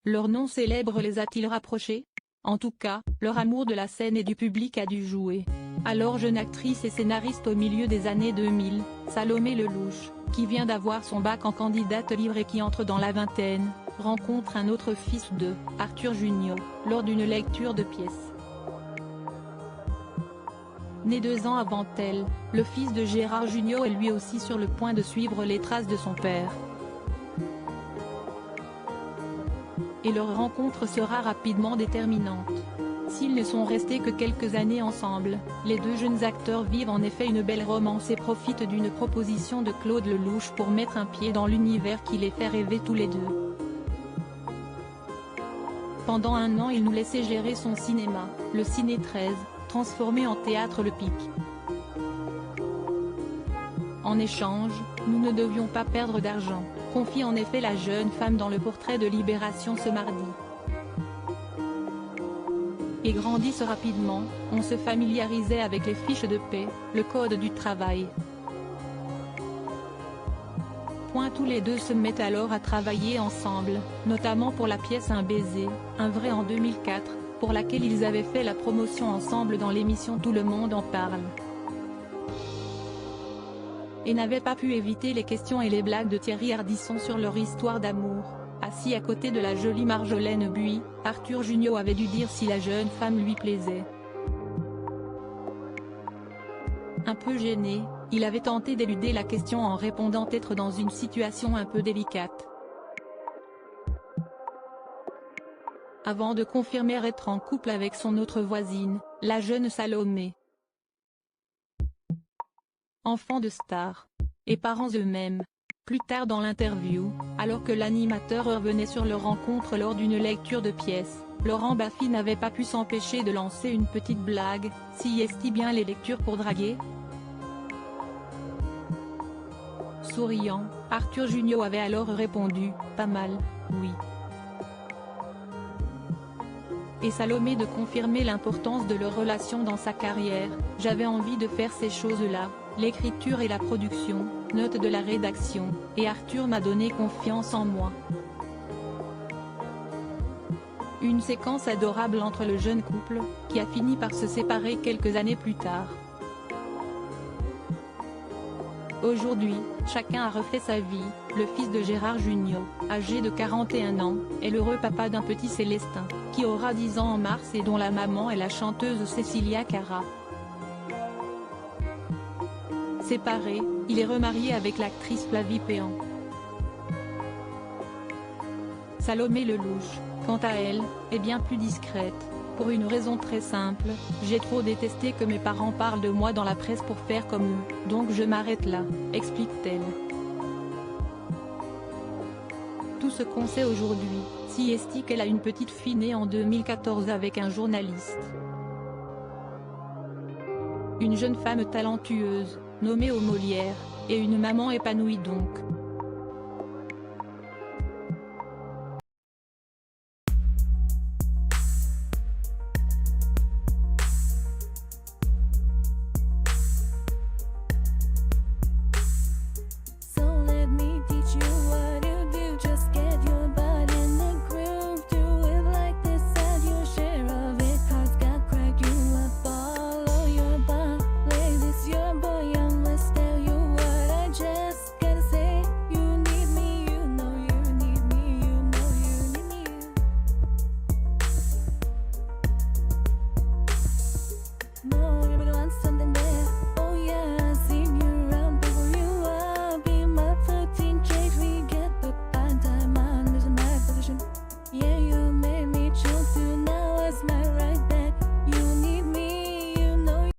Leur nom célèbre les a-t-il rapprochés? En tout cas, leur amour de la scène et du public a dû jouer. Alors jeune actrice et scénariste au milieu des années 2000, Salomé Lelouch, qui vient d'avoir son bac en candidate libre et qui entre dans la vingtaine, rencontre un autre fils de Arthur Junior, lors d'une lecture de pièces. Né 2 ans avant elle, le fils de Gérard Junior est lui aussi sur le point de suivre les traces de son père. Et leur rencontre sera rapidement déterminante. S'ils ne sont restés que quelques années ensemble, les deux jeunes acteurs vivent en effet une belle romance et profitent d'une proposition de Claude Lelouch pour mettre un pied dans l'univers qui les fait rêver tous les deux. Pendant 1 an il nous laissait gérer son cinéma, le Ciné 13, transformé en théâtre Le Pic. En échange, nous ne devions pas perdre d'argent, confie en effet la jeune femme dans le portrait de Libération ce mardi. Et grandissent rapidement, on se familiarisait avec les fiches de paie, le code du travail. Tous les deux se mettent alors à travailler ensemble, notamment pour la pièce Un baiser, un vrai en 2004, pour laquelle ils avaient fait la promotion ensemble dans l'émission Tout le monde en parle. Et n'avaient pas pu éviter les questions et les blagues de Thierry Ardisson sur leur histoire d'amour. Assis à côté de la jolie Marjolaine Buis, Arthur Junior avait dû dire si la jeune femme lui plaisait. Un peu gêné, il avait tenté d'éluder la question en répondant être dans une situation un peu délicate. Avant de confirmer être en couple avec son autre voisine, la jeune Salomé. Enfants de stars. Et parents eux-mêmes. Plus tard dans l'interview, alors que l'animateur revenait sur leur rencontre lors d'une lecture de pièces, Laurent Baffy n'avait pas pu s'empêcher de lancer une petite blague, si est-il bien les lectures pour draguer? Souriant, Arthur Junior avait alors répondu, pas mal, oui. Et Salomé de confirmer l'importance de leur relation dans sa carrière, j'avais envie de faire ces choses-là, l'écriture et la production, note de la rédaction, et Arthur m'a donné confiance en moi. Une séquence adorable entre le jeune couple, qui a fini par se séparer quelques années plus tard. Aujourd'hui, chacun a refait sa vie, le fils de Gérard Junior, âgé de 41 ans, est l'heureux papa d'un petit Célestin, qui aura 10 ans en mars et dont la maman est la chanteuse Cécilia Cara. Séparé, il est remarié avec l'actrice Flavie Péan. Salomé Lelouch, quant à elle, est bien plus discrète, pour une raison très simple, j'ai trop détesté que mes parents parlent de moi dans la presse pour faire comme eux, donc je m'arrête là, explique-t-elle. Tout ce qu'on sait aujourd'hui, si est qu'elle a une petite fille née en 2014 avec un journaliste. Une jeune femme talentueuse, nommée aux Molières, et une maman épanouie donc.